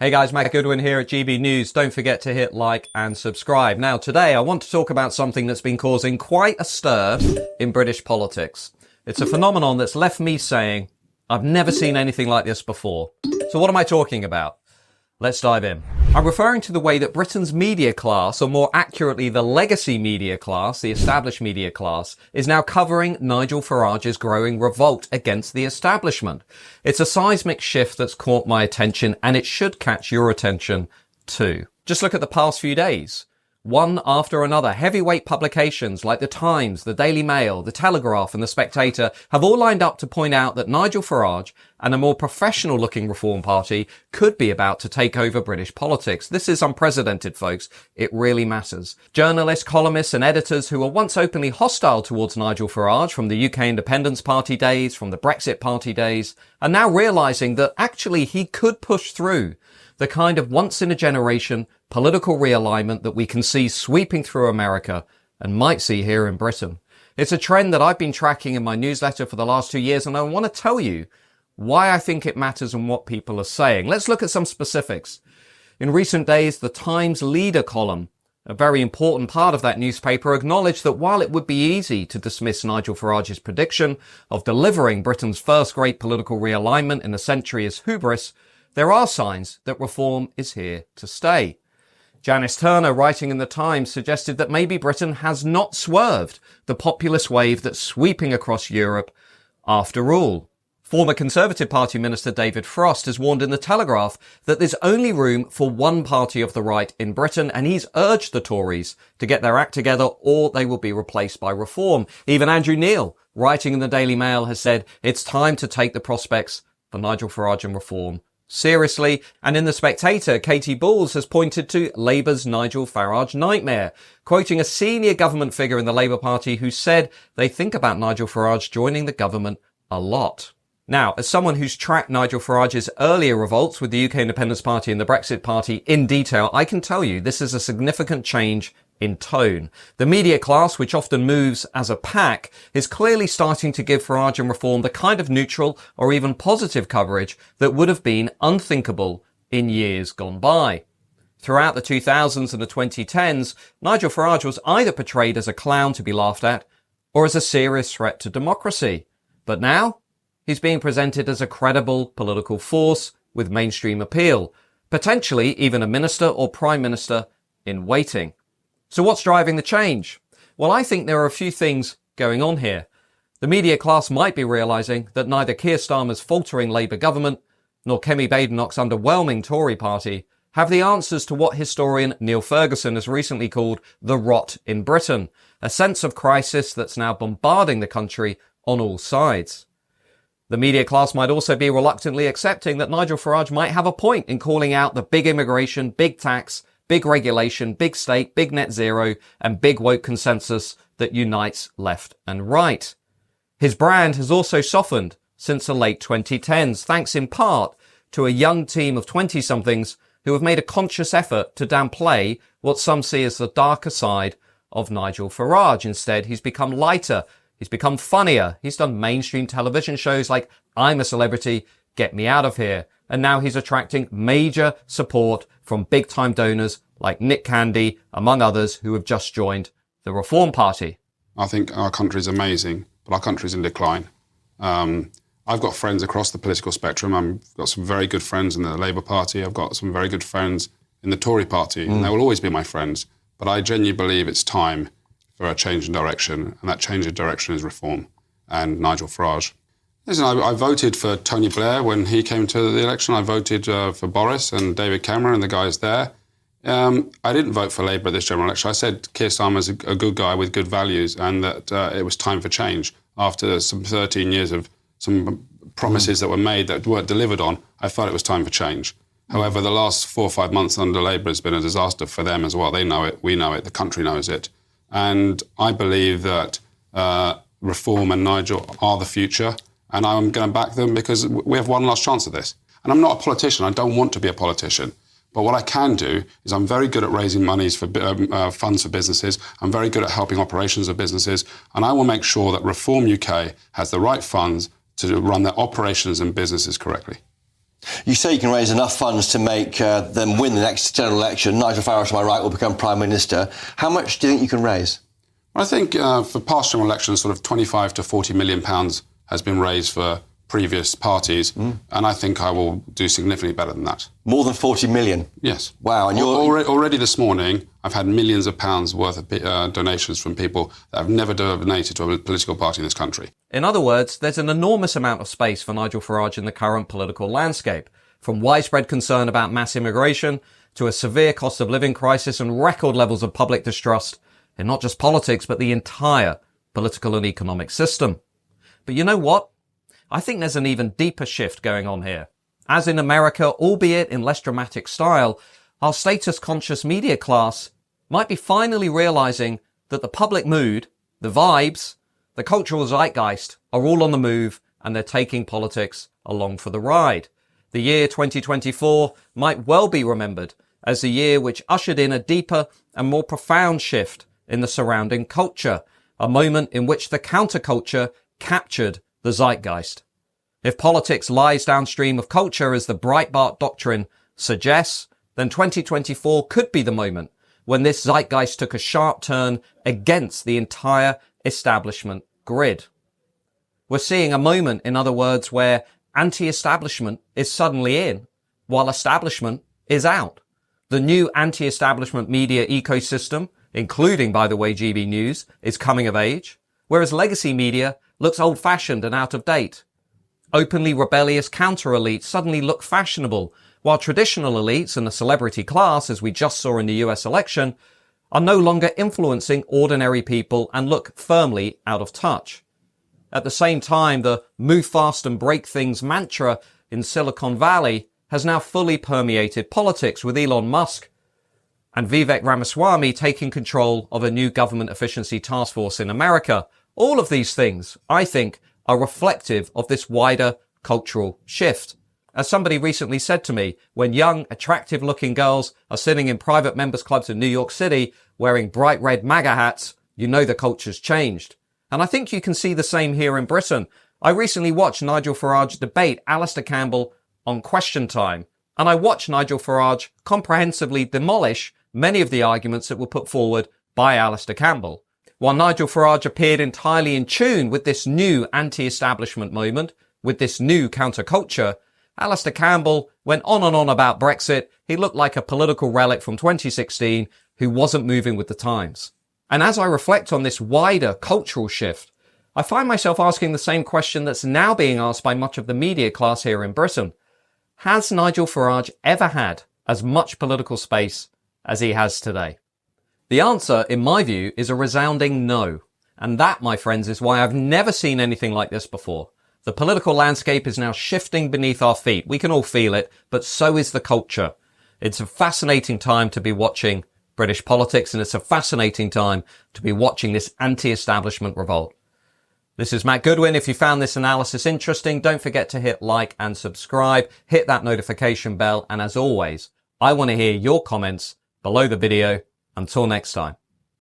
Hey guys, Matt Goodwin here at GB News. Don't forget to hit like and subscribe. Now today I want to talk about something that's been causing quite a stir in British politics. It's a phenomenon that's left me saying, I've never seen anything like this before. So what am I talking about? Let's dive in. I'm referring to the way that Britain's media class, or more accurately the legacy media class, the established media class, is now covering Nigel Farage's growing revolt against the establishment. It's a seismic shift that's caught my attention, and it should catch your attention too. Just look at the past few days. One after another, heavyweight publications like The Times, The Daily Mail, The Telegraph and The Spectator have all lined up to point out that Nigel Farage and a more professional-looking Reform Party could be about to take over British politics. This is unprecedented, folks. It really matters. Journalists, columnists and editors who were once openly hostile towards Nigel Farage from the UK Independence Party days, from the Brexit Party days, are now realising that actually he could push through the kind of once-in-a-generation political realignment that we can see sweeping through America and might see here in Britain. It's a trend that I've been tracking in my newsletter for the last 2 years, and I want to tell you why I think it matters and what people are saying. Let's look at some specifics. In recent days, the Times leader column, a very important part of that newspaper, acknowledged that while it would be easy to dismiss Nigel Farage's prediction of delivering Britain's first great political realignment in a century as hubris, there are signs that reform is here to stay. Janice Turner, writing in The Times, suggested that maybe Britain has not swerved the populist wave that's sweeping across Europe after all. Former Conservative Party Minister David Frost has warned in The Telegraph that there's only room for one party of the right in Britain, and he's urged the Tories to get their act together or they will be replaced by reform. Even Andrew Neil, writing in the Daily Mail, has said it's time to take the prospects for Nigel Farage and reform seriously. And in The Spectator, Katie Balls has pointed to Labour's Nigel Farage nightmare, quoting a senior government figure in the Labour Party who said they think about Nigel Farage joining the government a lot. Now, as someone who's tracked Nigel Farage's earlier revolts with the UK Independence Party and the Brexit Party in detail, I can tell you this is a significant change in tone. The media class, which often moves as a pack, is clearly starting to give Farage and reform the kind of neutral or even positive coverage that would have been unthinkable in years gone by. Throughout the 2000s and the 2010s, Nigel Farage was either portrayed as a clown to be laughed at or as a serious threat to democracy. But now, he's being presented as a credible political force with mainstream appeal, potentially even a minister or prime minister in waiting. So what's driving the change? Well, I think there are a few things going on here. The media class might be realising that neither Keir Starmer's faltering Labour government nor Kemi Badenoch's underwhelming Tory party have the answers to what historian Neil Ferguson has recently called the rot in Britain, a sense of crisis that's now bombarding the country on all sides. The media class might also be reluctantly accepting that Nigel Farage might have a point in calling out the big immigration, big tax, big regulation, big state, big net zero, and big woke consensus that unites left and right. His brand has also softened since the late 2010s, thanks in part to a young team of 20-somethings who have made a conscious effort to downplay what some see as the darker side of Nigel Farage. Instead, he's become lighter, he's become funnier, he's done mainstream television shows like I'm a Celebrity, Get Me Out of Here, and now he's attracting major support from big-time donors like Nick Candy, among others, who have just joined the Reform Party. I think our country's amazing, but our country's in decline. I've got friends across the political spectrum. I've got some very good friends in the Labour Party. I've got some very good friends in the Tory Party, and they will always be my friends. But I genuinely believe it's time for a change in direction, and that change in direction is reform and Nigel Farage. Listen, I voted for Tony Blair when he came to the election. I voted for Boris and David Cameron and the guys there. I didn't vote for Labour at this general election. I said Keir Starmer's a good guy with good values and that it was time for change. After some 13 years of some promises that were made that weren't delivered on, I felt it was time for change. However, the last 4 or 5 months under Labour has been a disaster for them as well. They know it, we know it, the country knows it. And I believe that reform and Nigel are the future. And I'm going to back them because we have one last chance at this. And I'm not a politician. I don't want to be a politician. But what I can do is I'm very good at raising monies for funds for businesses. I'm very good at helping operations of businesses. And I will make sure that Reform UK has the right funds to run their operations and businesses correctly. You say you can raise enough funds to make them win the next general election. Nigel Farage, to my right, will become Prime Minister. How much do you think you can raise? I think for past general elections, sort of 25 to 40 million pounds has been raised for previous parties, and I think I will do significantly better than that. More than 40 million? Yes. Wow. And already this morning, I've had millions of pounds worth of donations from people that have never donated to a political party in this country. In other words, there's an enormous amount of space for Nigel Farage in the current political landscape, from widespread concern about mass immigration to a severe cost of living crisis and record levels of public distrust in not just politics, but the entire political and economic system. But you know what? I think there's an even deeper shift going on here. As in America, albeit in less dramatic style, our status-conscious media class might be finally realizing that the public mood, the vibes, the cultural zeitgeist are all on the move, and they're taking politics along for the ride. The year 2024 might well be remembered as the year which ushered in a deeper and more profound shift in the surrounding culture, a moment in which the counterculture captured the zeitgeist. If politics lies downstream of culture, as the Breitbart doctrine suggests, then 2024 could be the moment when this zeitgeist took a sharp turn against the entire establishment grid. We're seeing a moment, in other words, where anti-establishment is suddenly in, while establishment is out. The new anti-establishment media ecosystem, including, by the way, GB News, is coming of age, whereas legacy media looks old-fashioned and out of date. Openly rebellious counter-elites suddenly look fashionable, while traditional elites and the celebrity class, as we just saw in the US election, are no longer influencing ordinary people and look firmly out of touch. At the same time, the move fast and break things mantra in Silicon Valley has now fully permeated politics, with Elon Musk and Vivek Ramaswamy taking control of a new government efficiency task force in America. All of these things, I think, are reflective of this wider cultural shift. As somebody recently said to me, when young, attractive-looking girls are sitting in private members clubs in New York City wearing bright red MAGA hats, you know the culture's changed. And I think you can see the same here in Britain. I recently watched Nigel Farage debate Alistair Campbell on Question Time, and I watched Nigel Farage comprehensively demolish many of the arguments that were put forward by Alistair Campbell. While Nigel Farage appeared entirely in tune with this new anti-establishment moment, with this new counterculture, Alistair Campbell went on and on about Brexit. He looked like a political relic from 2016 who wasn't moving with the times. And as I reflect on this wider cultural shift, I find myself asking the same question that's now being asked by much of the media class here in Britain. Has Nigel Farage ever had as much political space as he has today? The answer, in my view, is a resounding no. And that, my friends, is why I've never seen anything like this before. The political landscape is now shifting beneath our feet. We can all feel it, but so is the culture. It's a fascinating time to be watching British politics, and it's a fascinating time to be watching this anti-establishment revolt. This is Matt Goodwin. If you found this analysis interesting, don't forget to hit like and subscribe, hit that notification bell, and as always, I want to hear your comments below the video. Until next time.